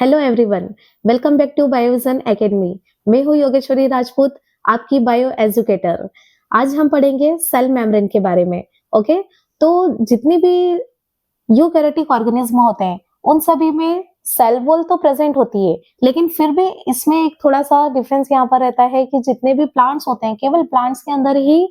Hello everyone, welcome back to Biovision academy. मैं हूँ योगेश्वरी राजपूत, आपकी बायो एजुकेटर। आज हम पढ़ेंगे सेल मेम्ब्रेन के बारे में। ओके, तो जितनी भी यूकैरियोटिक ऑर्गेनिज्म होते हैं, उन सभी में सेल वॉल तो प्रेजेंट होती है, लेकिन फिर भी इसमें एक थोड़ा सा डिफरेंस यहाँ पर रहता है कि जितने भी प्लांट्स होते हैं, केवल प्लांट्स के अंदर ही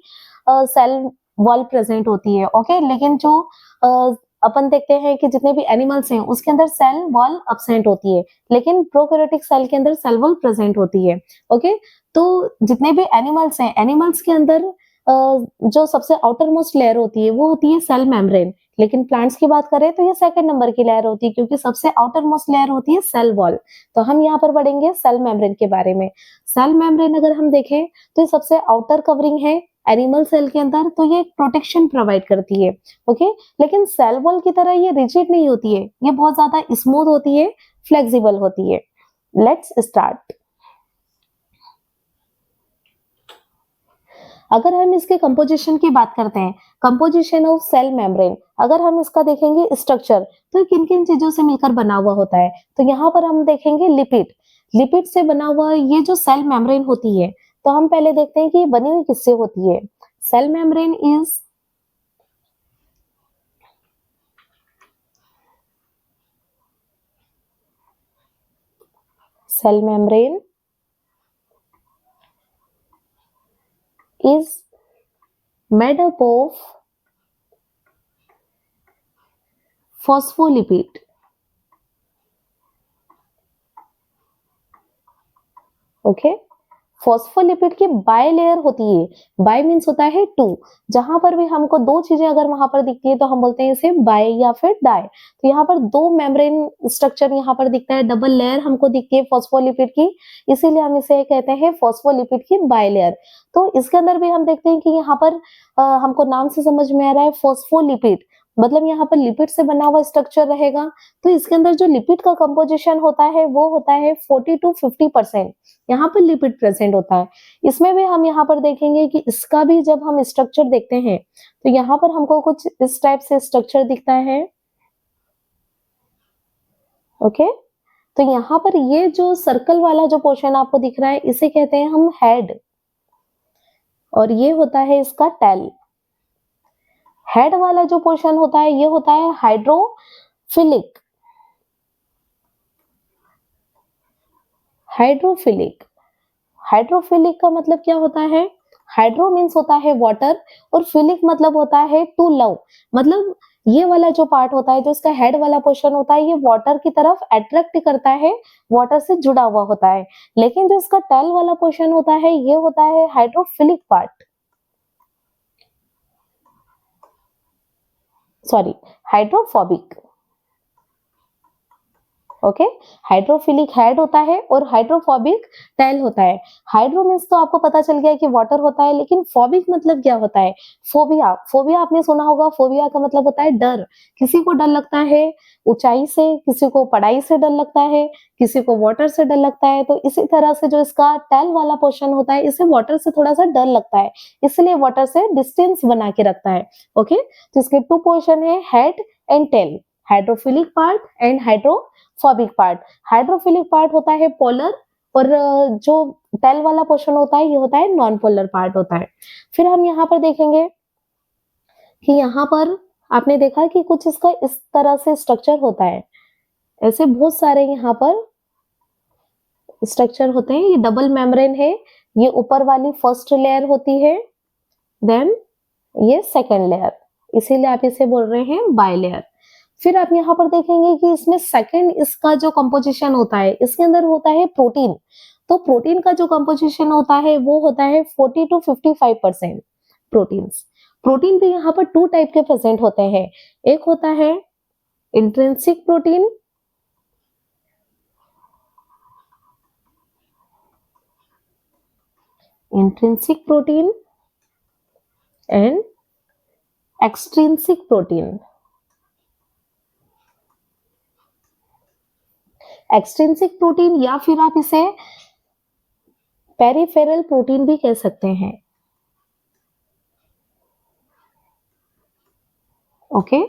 सेल वॉल प्रेजेंट होती है। ओके, लेकिन जो अ, अपन देखते हैं कि जितने भी एनिमल्स हैं, उसके अंदर सेल वॉल अब्सेंट होती है, लेकिन प्रोकैरियोटिक सेल के अंदर सेल वॉल प्रेजेंट होती है। ओके, तो जितने भी एनिमल्स हैं, एनिमल्स के अंदर जो सबसे आउटर मोस्ट लेयर होती है, वो होती है सेल मेम्ब्रेन। लेकिन प्लांट्स की बात करें तो ये सेकंड नंबर की लेयर होती है, क्योंकि सबसे आउटर मोस्ट लेयर होती है सेल वॉल। तो हम यहाँ पर पढ़ेंगे सेल मेम्ब्रेन के बारे में। सेल मेम्ब्रेन अगर हम देखें तो ये सबसे आउटर कवरिंग है एनिमल सेल के अंदर, तो ये प्रोटेक्शन प्रोवाइड करती है। ओके, लेकिन सेल वॉल की तरह ये रिजिड नहीं होती है, ये बहुत ज्यादा स्मूथ होती है, फ्लेक्सिबल होती है। Let's start. अगर हम इसके कंपोजिशन की बात करते हैं, कंपोजिशन ऑफ सेल मेम्ब्रेन, अगर हम इसका देखेंगे स्ट्रक्चर, तो किन किन चीजों से मिलकर बना हुआ होता है, तो यहाँ पर हम देखेंगे लिपिड। लिपिड से बना हुआ ये जो सेल मेम्ब्रेन होती है, तो हम पहले देखते हैं कि ये बनी हुई किससे होती है। Cell membrane is cell membrane is made up of phospholipid. Okay, phospholipid की बाय लेयर होती है। बाय मीन्स होता है टू। जहां पर भी हमको दो चीजें अगर वहां पर दिखती है, तो हम बोलते हैं इसे बाय या फिर डाई। तो यहाँ पर दो मेम्ब्रेन स्ट्रक्चर यहाँ पर दिखता है, डबल लेयर हमको दिखती है फॉस्फोलिपिड की, इसीलिए हम इसे कहते हैं फॉस्फोलिपिड की बाय लेयर। तो इसके अंदर भी हम देखते हैं कि यहाँ पर हमको नाम से समझ में आ रहा है फॉस्फोलिपिड, मतलब यहाँ पर लिपिड से बना हुआ स्ट्रक्चर रहेगा। तो इसके अंदर जो लिपिड का कंपोजिशन होता है, वो होता है 40 to 50%। यहाँ पर लिपिड प्रेजेंट होता है। इसमें भी हम यहाँ पर देखेंगे कि इसका भी जब हम स्ट्रक्चर देखते हैं, तो यहाँ पर हमको कुछ इस टाइप से स्ट्रक्चर दिखता है। ओके, तो यहाँ पर ये जो सर्कल वाला जो पोर्शन आपको दिख रहा है, इसे कहते हैं हम हेड, और ये होता है इसका टेल। हेड वाला जो पोर्शन होता है, ये होता है हाइड्रोफिलिक। हाइड्रोफिलिक, हाइड्रोफिलिक का मतलब क्या होता है? हाइड्रो मीन्स होता है वाटर, और फिलिक मतलब होता है टू लव। मतलब ये वाला जो पार्ट होता है, जो इसका हेड वाला पोर्शन होता है, ये वाटर की तरफ अट्रैक्ट करता है, वाटर से जुड़ा हुआ होता है। लेकिन जो इसका टेल वाला पोर्शन होता है, ये होता है hydrophilic part, sorry, hydrophobic. Okay, hydrophilic head होता है और हाइड्रोफोबिक टेल होता है। हाइड्रो मीन्स तो आपको पता चल गया कि वाटर होता है, लेकिन फोबिक मतलब क्या होता है? फोबिया। फोबिया आपने सुना होगा, फोबिया का मतलब होता है डर। किसी को डर लगता है ऊंचाई से, किसी को पढ़ाई से डर लगता है, किसी को वाटर से डर लगता है। तो इसी तरह से जो इसका टेल वाला पोर्शन होता है, इसे वाटर से थोड़ा सा डर लगता है, इसलिए वाटर से डिस्टेंस बना के रखता है। ओके, तो इसके टू पोर्शन है, head and tail, hydrophilic part and hydrophobic part. Hydrophilic part होता है पोलर, और जो टेल वाला पोर्शन होता है, ये होता है नॉन पोलर पार्ट होता है। फिर हम यहाँ पर देखेंगे कि यहाँ पर आपने देखा कि कुछ इसका इस तरह से स्ट्रक्चर होता है, ऐसे बहुत सारे यहाँ पर स्ट्रक्चर होते हैं। ये डबल मेम्ब्रेन है, ये ऊपर वाली फर्स्ट लेयर होती है, देन ये सेकेंड लेयर, इसीलिए आप इसे बोल रहे हैं बाय लेयर। फिर आप यहाँ पर देखेंगे कि इसमें सेकेंड इसका जो कंपोजिशन होता है, इसके अंदर होता है प्रोटीन। तो प्रोटीन का जो कंपोजिशन होता है, वो होता है 40 to 55% प्रोटीन्स। प्रोटीन भी यहाँ पर टू टाइप के प्रेजेंट होते हैं। एक होता है intrinsic protein, intrinsic protein and extrinsic protein. Extrinsic protein या फिर आप इसे पेरिफेरल प्रोटीन भी कह सकते हैं। ओके,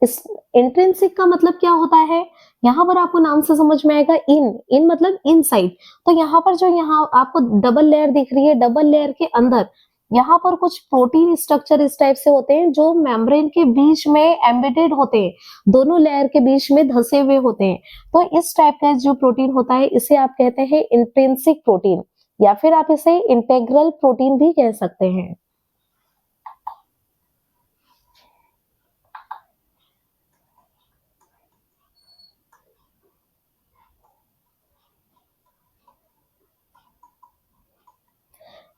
इस इंट्रिंसिक का मतलब क्या होता है, यहाँ पर आपको नाम से समझ में आएगा, इन मतलब इनसाइड। तो यहाँ पर जो यहाँ आपको डबल लेयर दिख रही है, डबल लेयर के अंदर यहाँ पर कुछ प्रोटीन स्ट्रक्चर इस टाइप से होते हैं जो मेम्ब्रेन के बीच में एम्बेडेड होते हैं, दोनों लेयर के बीच में धसे हुए होते हैं। तो इस टाइप का जो प्रोटीन होता है इसे आप कहते हैं इंट्रिंसिक प्रोटीन, या फिर आप इसे इंटेग्रल प्रोटीन भी कह सकते हैं।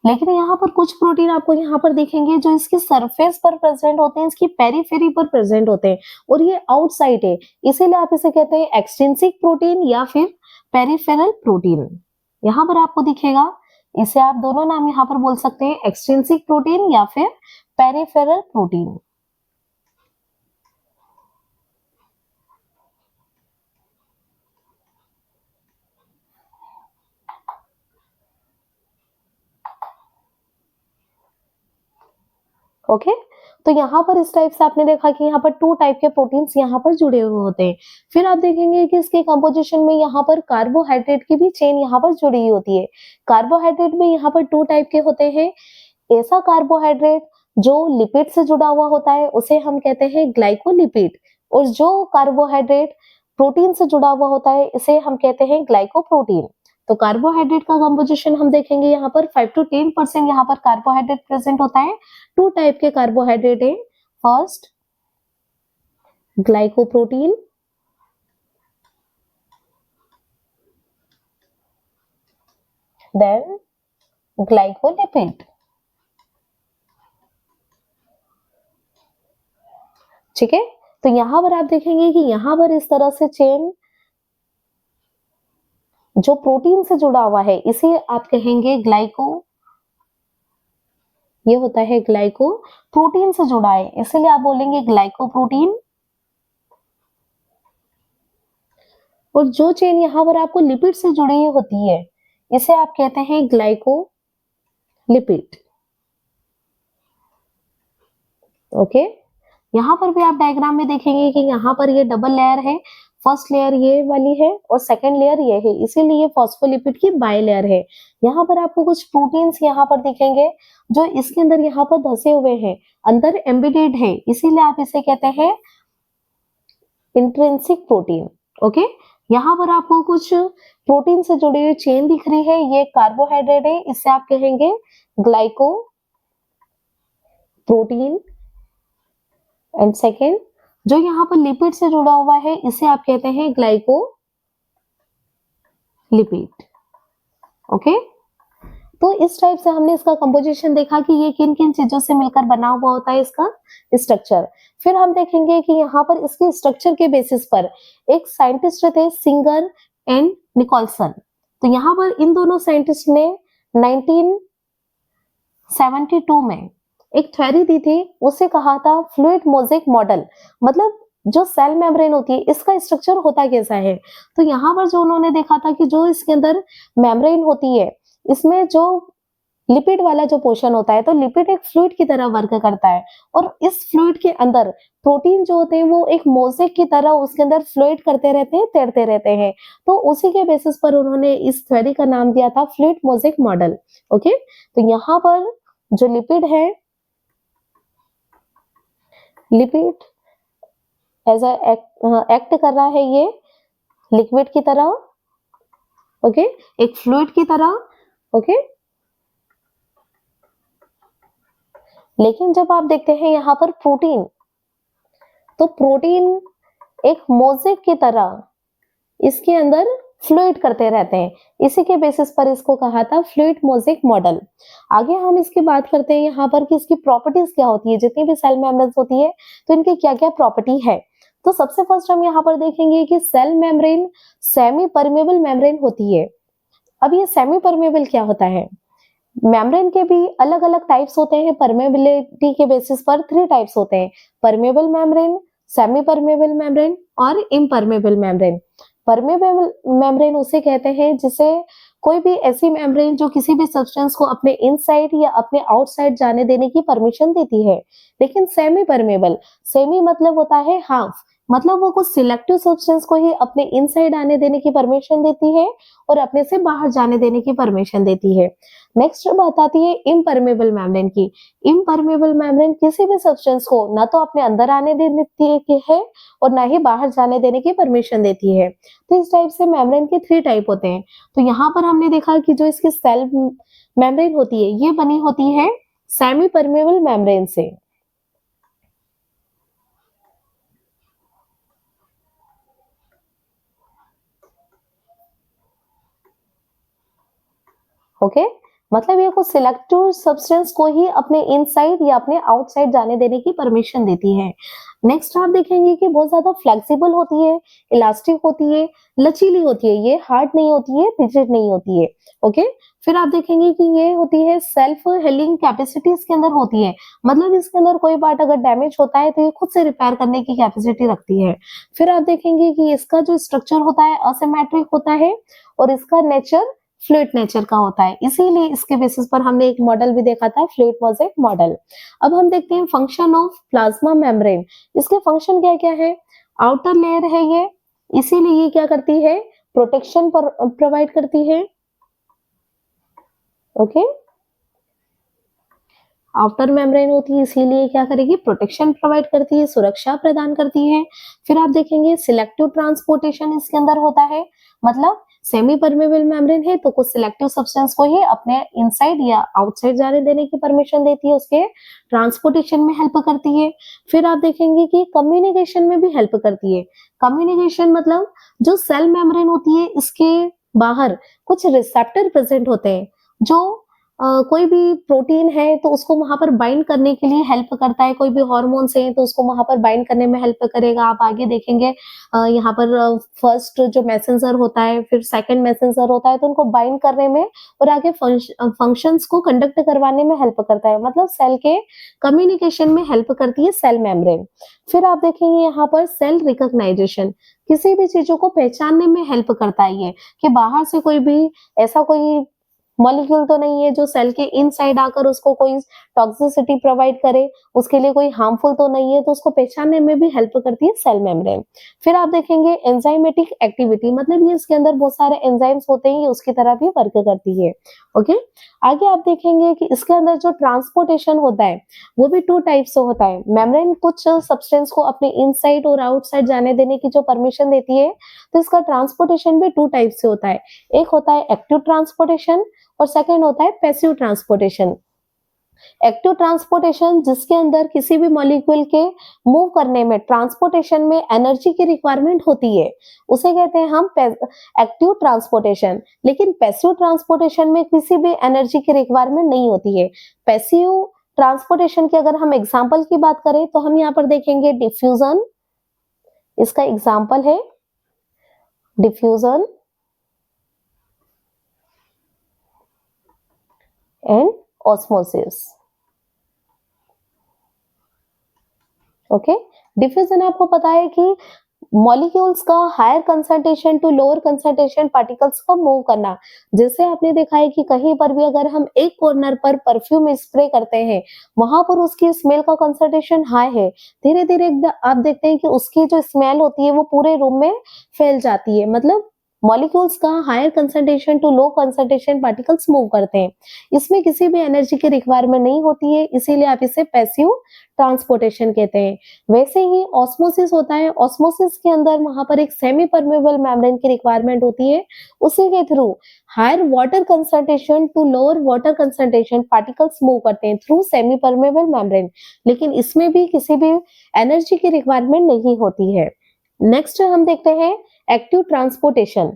लेकिन यहाँ पर कुछ प्रोटीन आपको यहाँ पर दिखेंगे जो इसके सरफेस पर प्रेजेंट होते हैं, इसकी पेरीफेरी पर प्रेजेंट होते हैं, और ये आउटसाइड है, इसीलिए आप इसे कहते हैं एक्सट्रिंसिक प्रोटीन या फिर पेरिफेरल प्रोटीन। यहाँ पर आपको दिखेगा, इसे आप दोनों नाम यहाँ पर बोल सकते हैं, एक्सट्रिंसिक प्रोटीन या फिर पेरिफेरल प्रोटीन। ओके, तो यहाँ पर इस टाइप से आपने देखा कि यहाँ पर 2 टाइप के प्रोटीन्स यहाँ पर जुड़े हुए होते हैं। फिर आप देखेंगे कि इसके कंपोजिशन में यहाँ पर कार्बोहाइड्रेट की भी चेन यहाँ पर जुड़ी होती है। कार्बोहाइड्रेट में यहाँ पर 2 टाइप के होते हैं। ऐसा कार्बोहाइड्रेट जो लिपिड से जुड़ा हुआ होता है उसे हम कहते हैं ग्लाइकोलिपिड, और जो कार्बोहाइड्रेट प्रोटीन से जुड़ा हुआ होता है इसे हम कहते हैं ग्लाइकोप्रोटीन। तो कार्बोहाइड्रेट का कंपोजिशन हम देखेंगे यहाँ पर 5 to 10% यहाँ पर कार्बोहाइड्रेट प्रेजेंट होता है। 2 टाइप के कार्बोहाइड्रेट है, फर्स्ट ग्लाइकोप्रोटीन, देन ग्लाइकोलिपिड। ठीक है, तो यहाँ पर आप देखेंगे कि यहाँ पर इस तरह से चेन जो प्रोटीन से जुड़ा हुआ है इसे आप कहेंगे ग्लाइको, ये होता है ग्लाइको, प्रोटीन से जुड़ा है इसलिए आप बोलेंगे ग्लाइकोप्रोटीन। और जो चेन यहाँ पर आपको लिपिड से जुड़ी होती है इसे आप कहते हैं ग्लाइकोलिपिड। ओके, यहाँ पर भी आप डायग्राम में देखेंगे कि यहाँ पर ये डबल लेयर है, फर्स्ट लेयर ये वाली है और सेकंड लेयर ये है, इसीलिए फॉस्फोलिपिड की बाई लेयर है। यहाँ पर आपको कुछ प्रोटीन्स यहाँ पर दिखेंगे जो इसके अंदर यहाँ पर धसे हुए हैं, अंदर एम्बेडेड है, इसीलिए आप इसे कहते हैं इंट्रिंसिक प्रोटीन। ओके, यहाँ पर आपको कुछ प्रोटीन से जुड़ी हुई चेन दिख रही है, ये कार्बोहाइड्रेट है, इससे आप कहेंगे ग्लाइको प्रोटीन। एंड सेकेंड जो यहाँ पर लिपिड से जुड़ा हुआ है इसे आप कहते हैं ग्लाइकोलिपिड। ओके, तो इस टाइप से हमने इसका कंपोजिशन देखा कि ये किन किन चीजों से मिलकर बना हुआ होता है इसका स्ट्रक्चर। फिर हम देखेंगे कि यहाँ पर इसके स्ट्रक्चर के बेसिस पर एक साइंटिस्ट थे सिंगर एंड निकोलसन। तो यहाँ पर इन दोनों साइंटिस्ट ने 1972 में एक थ्योरी दी थी, उसे कहा था फ्लूइड मोज़ेक मॉडल। मतलब जो सेल मेम्ब्रेन होती है इसका स्ट्रक्चर होता कैसा है। तो यहाँ पर जो उन्होंने देखा था कि जो इसके अंदर मेम्ब्रेन होती है इसमें जो लिपिड वाला जो पोर्शन होता है, तो लिपिड एक फ्लूइड की तरह वर्क करता है, और इस फ्लूइड के अंदर प्रोटीन जो होते हैं वो एक मोज़ेक की तरह उसके अंदर फ्लूइड करते रहते हैं, तैरते रहते हैं। तो उसी के बेसिस पर उन्होंने इस थ्योरी का नाम दिया था फ्लूइड मोज़ेक मॉडल। ओके, तो यहाँ पर जो लिपिड है, लिपिड एज एक्ट कर रहा है ये लिक्विड की तरह, ओके, एक फ्लूइड की तरह। ओके, लेकिन जब आप देखते हैं यहाँ पर प्रोटीन, तो प्रोटीन एक मोज़ेक की तरह इसके अंदर फ्लूइड करते रहते हैं, इसी के बेसिस पर इसको कहा था फ्लूइड मोज़ेक मॉडल। आगे हम इसकी बात करते हैं यहाँ पर कि इसकी प्रॉपर्टीज क्या होती है, जितनी भी सेल मेम्ब्रेन होती है तो इनकी क्या क्या प्रॉपर्टी है। तो सबसे फर्स्ट हम यहाँ पर देखेंगे कि cell membrane semipermeable membrane होती है। अब ये सेमी परमेबल क्या होता है, मेम्ब्रेन के भी अलग अलग टाइप्स होते हैं, परमेबिलिटी के बेसिस पर 3 टाइप्स होते हैं, permeable membrane, semipermeable membrane और इम्परमेबल मेम्ब्रेन। परमेबल मेम्ब्रेन उसे कहते हैं जिसे कोई भी ऐसी मेम्ब्रेन जो किसी भी सब्सटेंस को अपने इनसाइड या अपने आउटसाइड जाने देने की परमिशन देती है। लेकिन सेमी परमेबल, सेमी मतलब होता है हाफ, मतलब वो कुछ सिलेक्टिव सब्सटेंस को ही अपने इनसाइड आने देने की परमिशन देती है और अपने से बाहर जाने देने की परमिशन देती है। नेक्स्ट बात आती है इम्परमेबल मेम्ब्रेन की। इम्परमेबल मेम्ब्रेन किसी भी सब्सटेंस को ना तो अपने अंदर आने देती है और ना ही बाहर जाने देने की परमिशन देती है। तो इस टाइप से मेम्ब्रेन के 3 टाइप होते हैं। तो यहाँ पर हमने देखा कि जो इसकी सेल मेम्ब्रेन होती है ये बनी होती है सेमी परमेबल मेम्ब्रेन से। ओके, मतलब ये कुछ सिलेक्टिव सब्सटेंस को ही अपने इनसाइड या अपने आउटसाइड जाने देने की परमिशन देती है। नेक्स्ट आप देखेंगे कि बहुत ज्यादा फ्लेक्सिबल होती है, इलास्टिक होती है, लचीली होती है, ये हार्ड नहीं होती है, रिजिड नहीं होती है। ओके, फिर आप देखेंगे कि ये होती है सेल्फ हीलिंग कैपेसिटी इसके अंदर होती है, मतलब इसके अंदर कोई पार्ट अगर डैमेज होता है तो ये खुद से रिपेयर करने की कैपेसिटी रखती है। फिर आप देखेंगे कि इसका जो स्ट्रक्चर होता है असिमेट्रिक होता है और इसका नेचर फ्लूइड नेचर का होता है, इसीलिए इसके बेसिस पर हमने एक मॉडल भी देखा था, फ्लूइड मोज़ेक मॉडल। अब हम देखते हैं फंक्शन ऑफ प्लाज्मा मेम्ब्रेन। इसके फंक्शन क्या क्या है? आउटर लेयर है ये, इसीलिए ये क्या करती है? प्रोटेक्शन प्रोवाइड करती है। ओके, आउटर मेम्ब्रेन होती है इसीलिए क्या करेगी? प्रोटेक्शन प्रोवाइड करती है, सुरक्षा प्रदान करती है। फिर आप देखेंगे सिलेक्टिव ट्रांसपोर्टेशन इसके अंदर होता है, मतलब सेमी परमेबल मेम्ब्रेन है तो कुछ सिलेक्टिव सब्सटेंस को ही अपने इनसाइड या आउटसाइड जाने देने की परमिशन देती है, उसके ट्रांसपोर्टेशन में हेल्प करती है। फिर आप देखेंगे कि कम्युनिकेशन में भी हेल्प करती है। कम्युनिकेशन मतलब जो सेल मेम्ब्रेन होती है इसके बाहर कुछ रिसेप्टर प्रेजेंट होते हैं जो कोई भी प्रोटीन है तो उसको वहां पर बाइंड करने के लिए हेल्प करता है, कोई भी हॉर्मोन्स है तो उसको वहां पर बाइंड करने में हेल्प करेगा। आप आगे देखेंगे यहाँ पर फर्स्ट जो मैसेंजर होता है, फिर सेकंड मैसेंजर होता है, तो उनको बाइंड करने में और आगे फंक्शंस को कंडक्ट करवाने में हेल्प करता है, मतलब सेल के कम्युनिकेशन में हेल्प करती है सेल मेम्ब्रेन। फिर आप देखेंगे यहाँ पर सेल रिकॉग्नाइजेशन, किसी भी चीजों को पहचानने में हेल्प करता है ये, कि बाहर से कोई भी ऐसा कोई मॉलिक्यूल तो नहीं है जो सेल के इनसाइड आकर उसको कोई टॉक्सिसिटी प्रोवाइड करे, उसके लिए कोई हार्मफुल तो नहीं है, तो उसको पहचानने में भी हेल्प करती है सेल मेम्ब्रेन। फिर आप देखेंगे एंजाइमेटिक एक्टिविटी, मतलब ये इसके अंदर बहुत सारे एंजाइम्स होते हैं, ये उसकी तरह भी वर्क करती है। ओके, आगे आप देखेंगे कि इसके अंदर जो ट्रांसपोर्टेशन होता है वो भी 2 टाइप से होता है। मेम्ब्रेन कुछ सब्सटेंस को अपने इनसाइड और आउटसाइड जाने देने की जो परमिशन देती है, तो इसका ट्रांसपोर्टेशन भी 2 टाइप से होता है। एक होता है एक्टिव ट्रांसपोर्टेशन और सेकेंड होता है पैसिव ट्रांसपोर्टेशन। एक्टिव ट्रांसपोर्टेशन जिसके अंदर किसी भी मॉलिक्यूल के मूव करने में, ट्रांसपोर्टेशन में एनर्जी की रिक्वायरमेंट होती है, उसे कहते हैं हम एक्टिव ट्रांसपोर्टेशन। लेकिन पैसिव ट्रांसपोर्टेशन में किसी भी एनर्जी की रिक्वायरमेंट नहीं होती है। पैसिव ट्रांसपोर्टेशन की अगर हम एग्जांपल की बात करें तो हम यहाँ पर देखेंगे डिफ्यूजन, इसका एग्जांपल है diffusion and osmosis. Okay, diffusion आपको पता है कि मॉलिक्यूल्स का higher concentration to lower concentration particles का मूव करना। जैसे आपने देखा है कि कहीं पर भी अगर हम एक कॉर्नर पर परफ्यूम स्प्रे करते हैं, वहां पर उसकी स्मेल का कंसंट्रेशन हाई है, धीरे धीरे आप देखते हैं कि उसकी जो स्मेल होती है वो पूरे रूम में फैल जाती है, मतलब मॉलिक्यूल्स का higher concentration to low concentration particles move करते हैं। इसमें किसी भी एनर्जी की रिक्वायरमेंट नहीं होती है, इसीलिए आप इसे पैसिव ट्रांसपोर्टेशन कहते हैं। वैसे ही ऑस्मोसिस होता है, ऑस्मोसिस के अंदर वहां पर एक सेमी परमेबल मेम्ब्रेन की रिक्वायरमेंट होती है, उसी के through higher water concentration to lower water concentration particles move करते हैं थ्रू सेमी परमेबल मेम्ब्रेन, लेकिन इसमें भी किसी भी एनर्जी की रिक्वायरमेंट नहीं होती है। नेक्स्ट हम देखते हैं एक्टिव ट्रांसपोर्टेशन,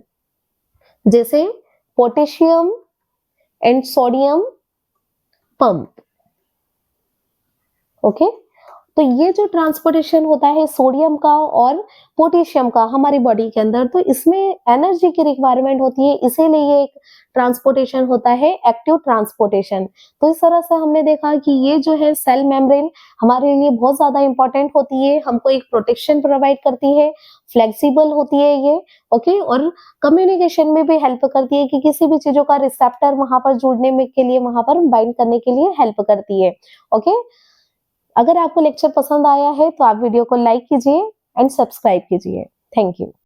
जैसे potassium and sodium pump. Okay, तो ये जो ट्रांसपोर्टेशन होता है सोडियम का और पोटेशियम का हमारी बॉडी के अंदर, तो इसमें एनर्जी की रिक्वायरमेंट होती है, इसीलिए ये एक ट्रांसपोर्टेशन होता है, एक्टिव ट्रांसपोर्टेशन। तो इस तरह से हमने देखा कि ये जो है सेल मेम्ब्रेन हमारे लिए बहुत ज़्यादा इम्पोर्टेंट होती है, हमको एक प्रोटेक्शन प्रोवाइड करती है, फ्लेक्सिबल होती है ये, ओके, और कम्युनिकेशन में भी हेल्प करती है कि किसी भी चीज़ों का रिसेप्टर वहाँ पर जुड़ने में के लिए, वहाँ पर बाइंड करने के लिए हेल्प करती है, ओके। अगर आपको लेक्चर पसंद आया है तो आप वीडियो को लाइक कीजिए एंड सब्सक्राइब कीजिए। Thank you.